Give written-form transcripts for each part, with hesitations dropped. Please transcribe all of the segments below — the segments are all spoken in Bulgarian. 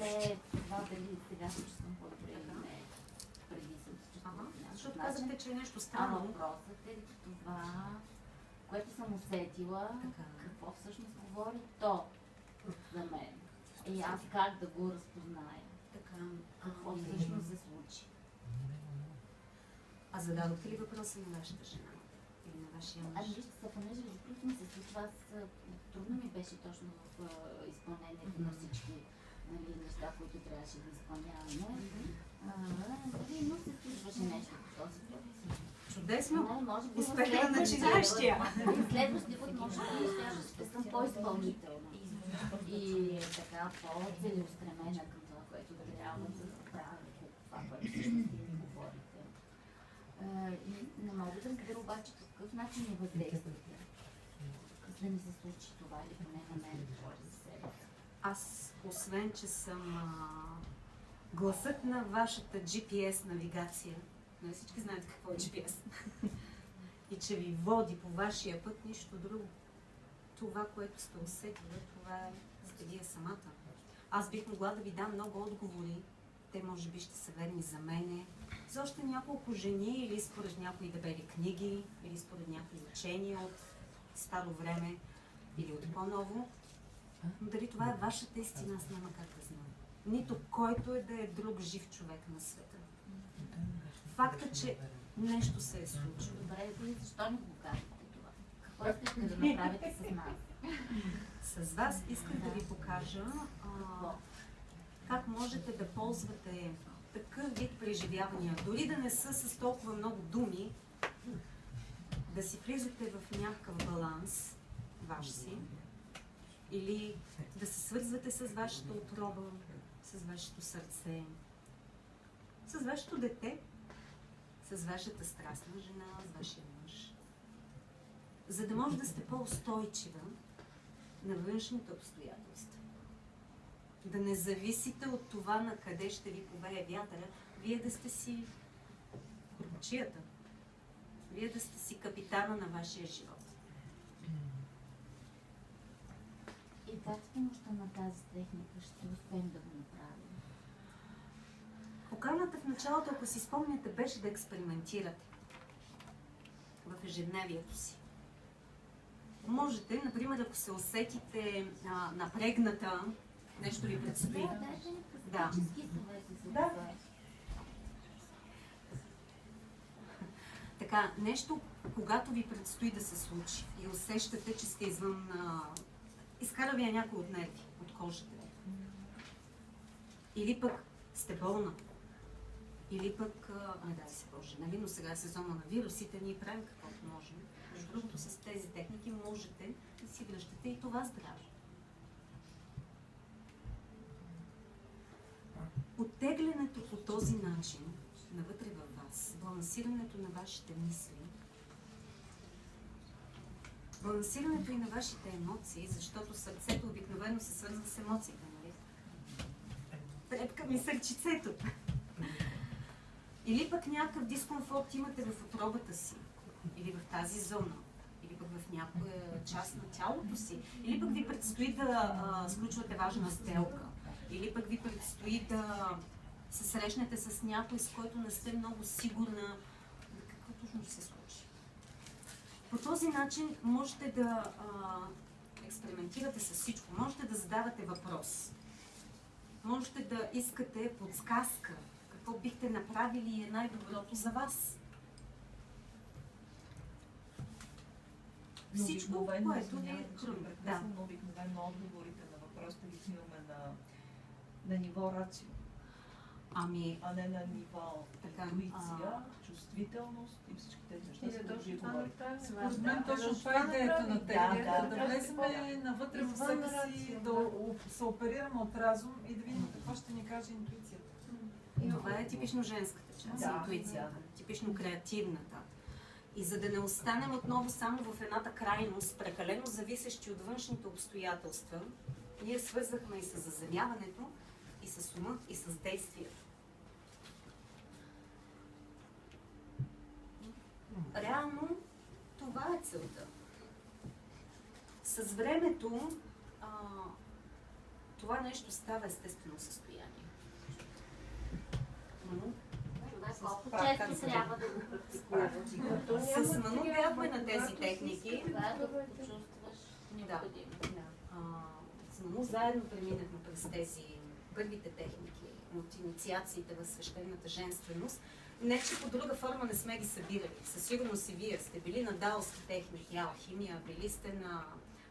те това дали сега се чувствам по-добре или не, преди съм се чувствала. Защото казахте, че е нещо странно. Въпросът е това, което съм усетила, какво всъщност говори то за мен. И аз как да го разпозная. Какво всъщност се случи. А зададохте ли въпроса на вашата жена? Или на вашия мъж? Вижте се, понеже любовта ми се случва, трудно ми беше точно в изпълнението на всички неща, които трябваше да изпълняваме. Но се случваше нещо по този път. Чудесно! Успеха на начинаещия! Следващия път може да съм по-изпълнителна и така по-целеустремена към това, което трябва да правя, това, което всъщност ви говорите. И не мога да разбера обаче по какъв начин не въздействате, за да ми се случи това или поне на мен да говоря за себе си. Аз, освен че съм гласът на вашата GPS навигация, не всички знаете какво е GPS, и че ви води по вашия път, нищо друго. Това, което сте усетили, това сте вие самата. Аз бих могла да ви дам много отговори. Те може би ще са верни за мене, за още няколко жени или според някои дебели книги, или според някои учения от старо време, или от по-ново. Но дали това е вашата истина, аз няма как да знам. Нито който да е друг жив човек на света. Факта, че нещо се е случило. Добре, вие защо не го казвате това? Какво искате да направите с нас? С вас искам да ви покажа как можете да ползвате такъв вид преживявания. Дори да не са с толкова много думи, да си влизате в някакъв баланс, ваш си, или да се свързвате с вашата отроба, с вашето сърце, с вашето дете, с вашата страстна жена, с вашия мъж, за да може да сте по-устойчива на външните обстоятелства. Да не зависите от това на къде ще ви повее вятъра, вие да сте си кормчията, вие да сте си капитана на вашия живот. И как с помощта на тази техника ще успеем да го направим? Поканата в началото, ако си спомняте, беше да експериментирате в ежедневието си. Можете, например, ако се усетите напрегната, нещо ви предстои. Да. Така, нещо, когато ви предстои да се случи и усещате, че сте извън... изкара ви някой от нерви, от кожата. Или пък сте болна. Или пък, не дай се Боже, нали, но сега е сезона на вирусите, ние правим каквото можем. Между другото, с тези техники можете да си връщате и това здраве. Оттеглянето по този начин, навътре във вас, балансирането на вашите мисли, балансирането и на вашите емоции, защото сърцето обикновено се свързва с емоциите, нали? Трепка ми сърчицето. Или пък някакъв дискомфорт имате в отробата си, или в тази зона, или пък в някоя част на тялото си, или пък ви предстои да сключвате важна сделка, или пък ви предстои да се срещнете с някой, с който не сте много сигурна какво точно ще се случи. По този начин можете да експериментирате с всичко, можете да задавате въпрос, можете да искате подсказка, какво бихте направили и е най-доброто за вас. Всичко, което ви е трудно. Но обикновено отговорите на въпросите ги снимаме на ниво рацио. А не на ниво интуиция, чувствителност и всички тези неща. Според мен точно това е идеята на техника, да влеземе навътре в себе си, да се оперираме от разум и да видим какво ще ни каже интуицията. Това е типично женската част, интуицията, типично креативната. И за да не останем отново само в едната крайност, прекалено зависещи от външните обстоятелства, ние свързвахме и с заземяването, и с ума, и с действието. Реално това е целта. С времето това нещо става естествено състояние. Човек колко често трябва да го практикува. С Ману бяхме на тези техники. Когато го почувстваш необходимо. С Ману заедно преминахме през тези първите техники от инициациите в свещената женственост. Не, че по друга форма не сме ги събирали. Със сигурност и вие сте били на даоски техники, алхимия, били сте на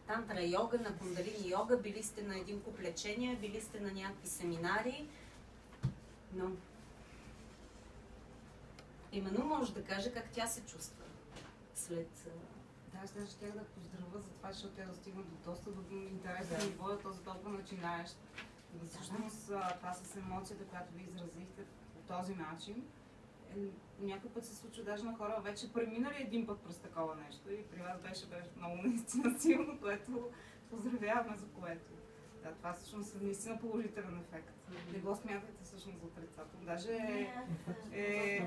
тантра йога, на кундалини йога, били сте на един куп лечения, били сте на някакви семинари. Но именно може да каже как тя се чувства след... Да, аз даже щях да поздравя за това, защото тя достигна до доста до интересно ниво, този толкова начинаещ. И всъщност това с емоцията, която ви изразихте по този начин, някой път се случва даже на хора вече преминали един път през такова нещо и при вас беше много наистина силно, което поздравяваме за което. Да, това всъщност е наистина положителен ефект. Не го смятайте всъщност за отрицателно. Даже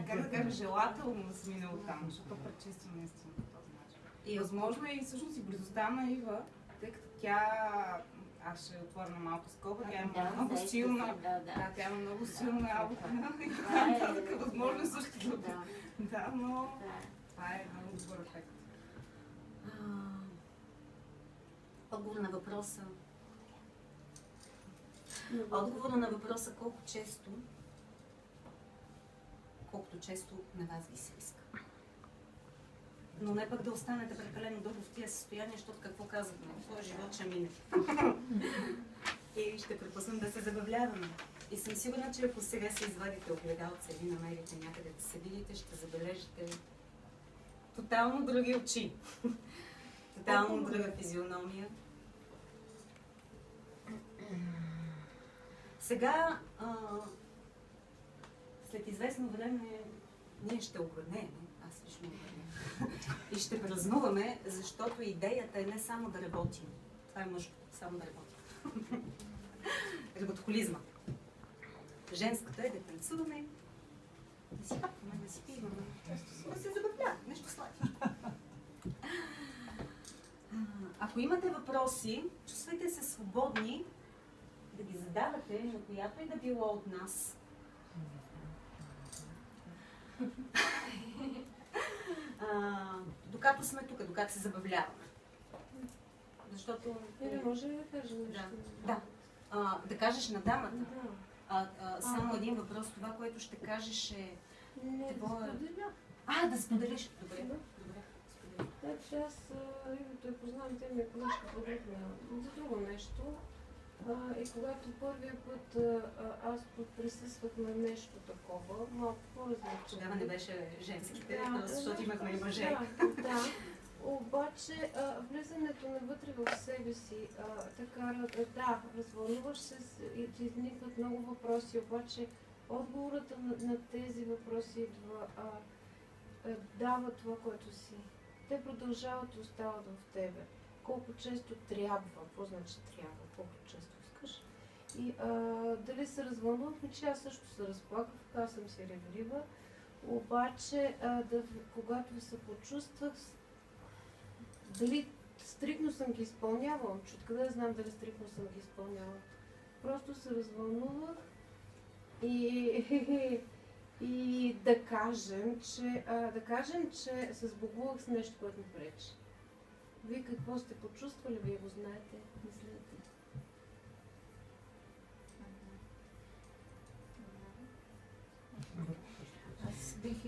как да кажа, желателно да се мине оттам, защото пречиства наистина по този начин. И възможно е и всъщност и близостта на Ива, тъй като тя, аз ще отворя на малко скоба, тя има много силна, тя има много силна работа и така нататък, възможно е също да, но това е много добър ефект. Отговор на въпроса. Отговора на въпроса колкото често на вас ви се иска. Но не пък да останете прекалено дълго в тия състояния, защото какво казваме? Твой живот ще мине. И ще препуснем да се забавляваме. И съм сигурна, че ако сега се извадите огледалца или намерите някъде да се видите, ще забележите тотално други очи. Тотално друга физиономия. Сега, след известно време, ние ще огранеем, аз лично огранеем, и ще празнуваме, защото идеята е не само да работим. Това е мъжко, само да работим. Работохолизма. Женската е да танцуваме, да си хапваме, да си пиваме, да се забавляваме, нещо сладко. Ако имате въпроси, чувствайте се свободни да ги задавате на която и да било от нас. Докато сме тук, докато се забавляваме. Защото... Или може ли да кажа нещо? Да. Да кажеш на дамата. Само един въпрос. Това, което ще кажеш е... Не, да споделя. Да споделиш. Добре. Добре. Значи аз той познавам, те ми е колежка подехме за друго нещо. И когато първия път аз присъствах на нещо такова, малко по-различно. Тогава не беше женските, просто защото имахме и мъже. Да. Обаче влизането навътре в себе си, така, развълнуваш се и ти изникват много въпроси, обаче отговорът на тези въпроси идва, дава това, което си. Те продължават и остават в тебе. Колко често трябва, какво значи трябва, колко често искаш. И дали се развълнувах, че аз също се разплаках, аз съм си ревлива, обаче когато се почувствах, дали стрикно съм ги изпълнявала, че откъде знам дали стрикно съм ги изпълнявала. Просто се развълнувах и да кажем, че се сбогувах с нещо, което ми пречи. Вие какво сте почувствали? Вие го знаете, мислете. Аз бих